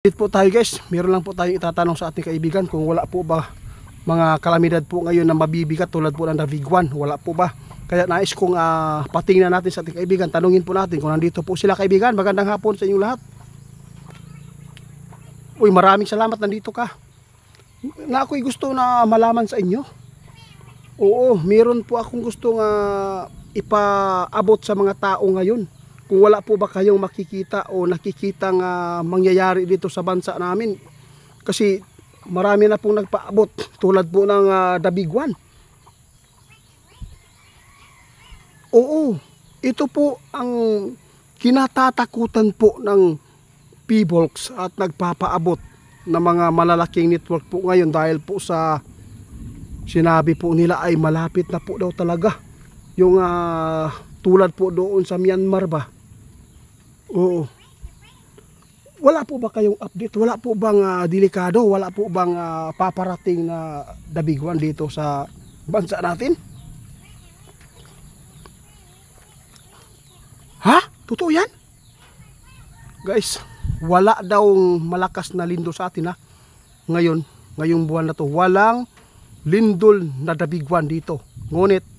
Dito po tayo guys, meron lang po tayong itatanong sa ating kaibigan kung wala po ba mga kalamidad po ngayon na mabibigat tulad po ng Daviguan, wala po ba? Kaya nais kong patingnan natin sa ating kaibigan, tanungin po natin kung nandito po sila kaibigan. Magandang hapon sa inyong lahat. Uy, maraming salamat nandito ka. Na ako'y gusto na malaman sa inyo. Oo, meron po akong gustong ipaabot sa mga tao ngayon. Kung wala po ba kayong makikita o nakikitang mangyayari dito sa bansa namin. Kasi marami na pong nagpaabot tulad po ng Daviguan. Oo, ito po ang kinatatakutan po ng P-Volks at nagpapaabot ng mga malalaking network po ngayon dahil po sa sinabi po nila ay malapit na po daw talaga yung tulad po doon sa Myanmar ba. Oo. Wala po ba kayong update? Wala po bang delikado? Wala po bang paparating na Daviguan dito sa bansa natin? Ha? Totoo yan? Guys, wala daw malakas na lindol sa atin ha. Ngayong buwan na to, walang lindol na Daviguan dito. Ngunit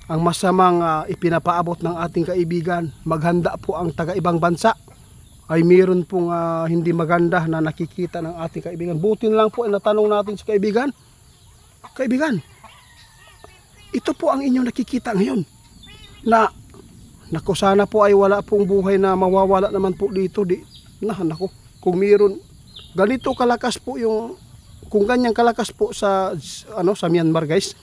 ang masamang ipinapaabot ng ating kaibigan, maghanda po ang taga-ibang bansa, ay mayroon pong hindi maganda na nakikita ng ating kaibigan. Buti na lang po ay natanong natin sa kaibigan. Kaibigan, ito po ang inyong nakikita ngayon. Naku, sana po ay wala pong buhay na mawawala naman po dito. Naku, kung mayroon, ganito kalakas po yung, kung ganyang kalakas po sa Myanmar guys,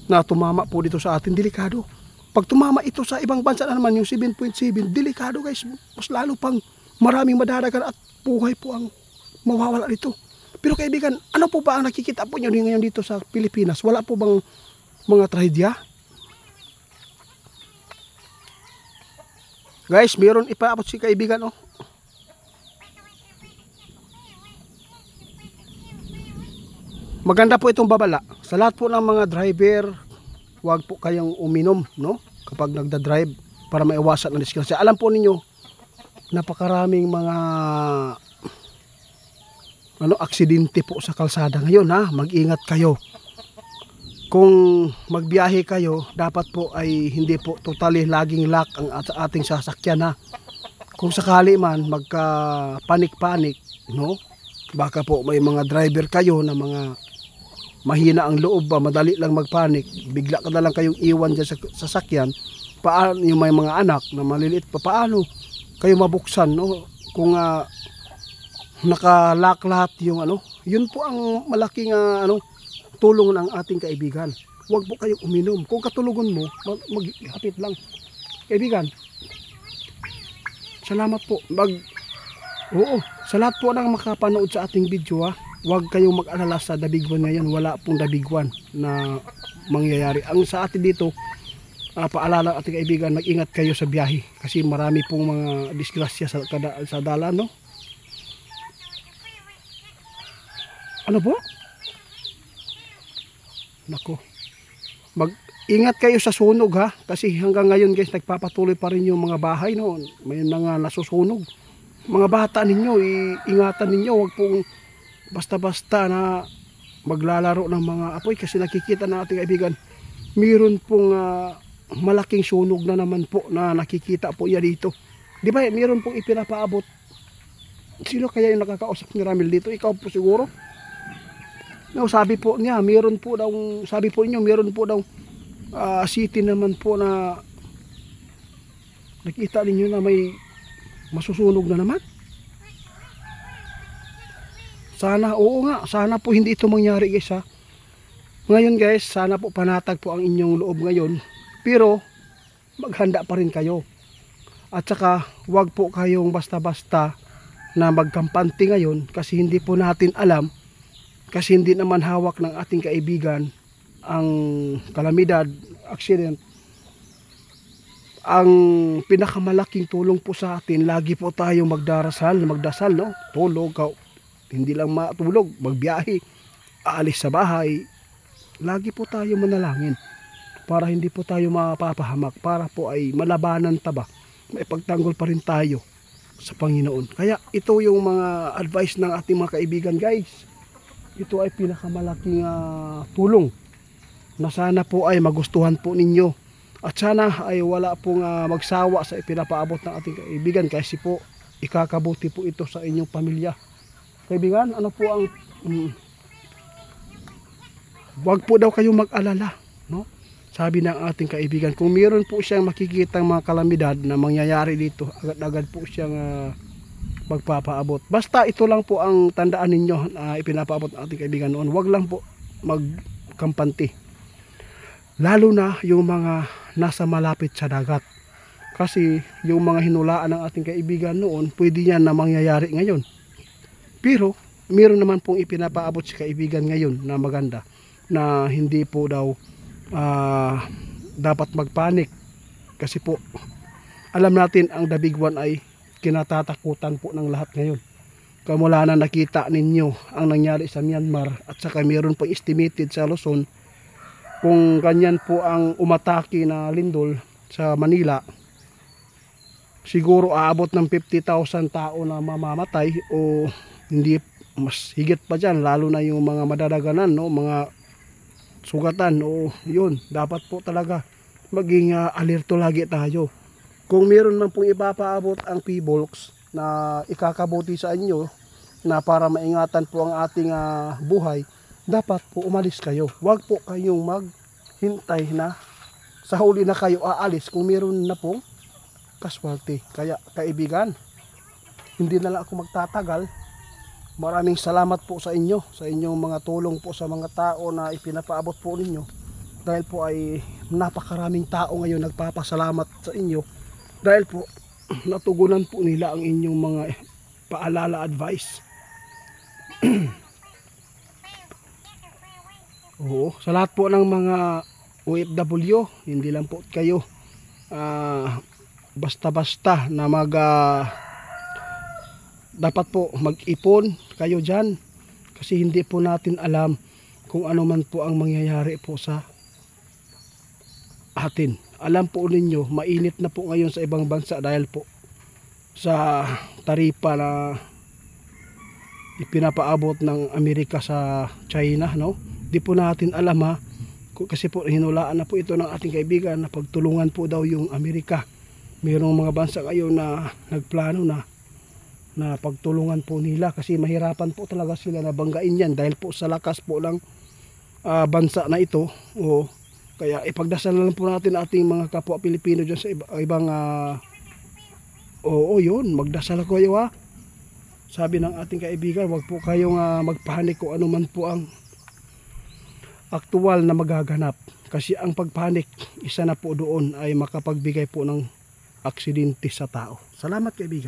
na tumama po dito sa atin, delikado. Pag tumama ito sa ibang bansa na naman, yung 7.7, delikado guys. Mas lalo pang maraming madadagan at buhay po ang mawawala dito. Pero kaibigan, ano po ba ang nakikita po nyo ngayon dito sa Pilipinas? Wala po bang mga trahedya? Guys, mayroon ipaabot si kaibigan, oh. Maganda po itong babala. Sa lahat po ng mga driver, huwag po kayong uminom, no? Kapag nagda-drive para maiwasan ang disgrasya. Alam po ninyo, napakaraming mga aksidente po sa kalsada ngayon, ha? Mag-ingat kayo. Kung magbiyahe kayo, dapat po ay hindi po totally laging lock ang ating sasakyan, ha? Kung sakali man magka-panik-panik, no? Baka po may mga driver kayo na mga mahina ang loob ba, madali lang magpanik, bigla ka na lang kayong iwan dyan sa sasakyan. Paano yung may mga anak na maliliit pa, paano kayo mabuksan, no? Kung nakalock lahat yung yun po ang malaking tulong ng ating kaibigan. Huwag po kayong uminom. Kung katulugan mo, maghapit lang. Kaibigan, salamat po. Oo, sa lahat po ng makapanood sa ating video, ha, huwag kayong mag-alala sa Daviguan ngayon. Wala pong Daviguan na mangyayari. Ang sa atin dito, paalala ating kaibigan, mag-ingat kayo sa biyahe. Kasi marami pong mga disgrasya sa dala, no? Ano po? Nako. Mag-ingat kayo sa sunog, ha. Kasi hanggang ngayon guys, nagpapatuloy pa rin yung mga bahay, no? May mga nasusunog. Mga bata ninyo, ingatan ninyo. Huwag pong basta-basta na maglalaro ng mga apoy kasi nakikita na ating kaibigan, mayroon pong malaking sunog na naman po na nakikita po yan dito. Di ba, mayroon pong ipinapaabot. Sino kaya yung nakakausap ni Ramil dito? Ikaw po siguro? No, sabi po niya, mayroon po daw, sabi po niyo, mayroon po daw city naman po na nakita ninyo na may masusunog na naman. Sana, oo nga, sana po hindi ito mangyari guys, ha. Ngayon guys, sana po panatag po ang inyong loob ngayon. Pero, maghanda pa rin kayo. At saka, huwag po kayong basta-basta na magkampante ngayon kasi hindi po natin alam. Kasi hindi naman hawak ng ating kaibigan ang kalamidad, accident. Ang pinakamalaking tulong po sa atin, lagi po tayo magdasal, no? Tulog, hindi lang matulog, magbiyahe, aalis sa bahay, lagi po tayo manalangin para hindi po tayo mapapahamak, para po ay malabanan taba, may pagtanggol pa rin tayo sa Panginoon. Kaya ito yung mga advice ng ating mga kaibigan guys. Ito ay pinakamalaking tulong na sana po ay magustuhan po ninyo. At sana ay wala pong magsawa sa ipinapaabot ng ating kaibigan kasi po ikakabuti po ito sa inyong pamilya. Kaibigan, ano po ang wag po daw kayong mag-alala, no? Sabi ng ating kaibigan, kung meron po siyang makikitang mga kalamidad na mangyayari dito, agad-agad po siyang magpapaabot. Basta ito lang po ang tandaan ninyo na ipinapaabot ng ating kaibigan noon. Wag lang po magkampante. Lalo na yung mga nasa malapit sa dagat. Kasi yung mga hinulaan ng ating kaibigan noon, pwede yan na mangyayari ngayon. Pero meron naman pong ipinapaabot si kaibigan ngayon na maganda, na hindi po daw dapat magpanik. Kasi po alam natin ang the big one ay kinatatakutan po ng lahat ngayon. Kamula na nakita ninyo ang nangyari sa Myanmar at saka meron pang estimated sa Luzon, kung ganyan po ang umatake na lindol sa Manila, siguro aabot ng 50,000 tao na mamamatay o hindi, mas higit pa dyan, lalo na yung mga madadaganan, no? Mga sugatan o yun, dapat po talaga maging alerto lagi tayo. Kung meron man pong ipapaabot ang PBOLCS na ikakabuti sa inyo na para maingatan po ang ating buhay, dapat po umalis kayo. Huwag po kayong maghintay na sa huli na kayo aalis kung meron na pong casualty. Kaya kaibigan, hindi na lang ako magtatagal. Maraming salamat po sa inyo, sa inyong mga tulong po sa mga tao na ipinapaabot po ninyo. Dahil po ay napakaraming tao ngayon nagpapasalamat sa inyo. Dahil po natugunan po nila ang inyong mga paalala, advice. Oo, sa lahat po ng mga OFW, hindi lang po kayo basta-basta na dapat po mag-ipon kayo dyan, kasi hindi po natin alam kung ano man po ang mangyayari po sa atin. Alam po ninyo, mainit na po ngayon sa ibang bansa dahil po sa taripa na ipinapaabot ng Amerika sa China, no? Di po natin alam kasi po hinulaan na po ito ng ating kaibigan na pagtulungan po daw yung Amerika. Mayroong mga bansa ngayon na nagplano na pagtulungan po nila kasi mahirapan po talaga sila na banggain yan dahil po sa lakas po ng bansa na ito. O kaya ipagdasal lang po natin ating mga kapwa Pilipino dyan sa ibang yun, magdasal ko kayo Sabi ng ating kaibigan, wag po kayong magpanik kung ano man po ang aktual na magaganap, kasi ang pagpanik, isa na po doon ay makapagbigay po ng aksidente sa tao. Salamat kaibigan.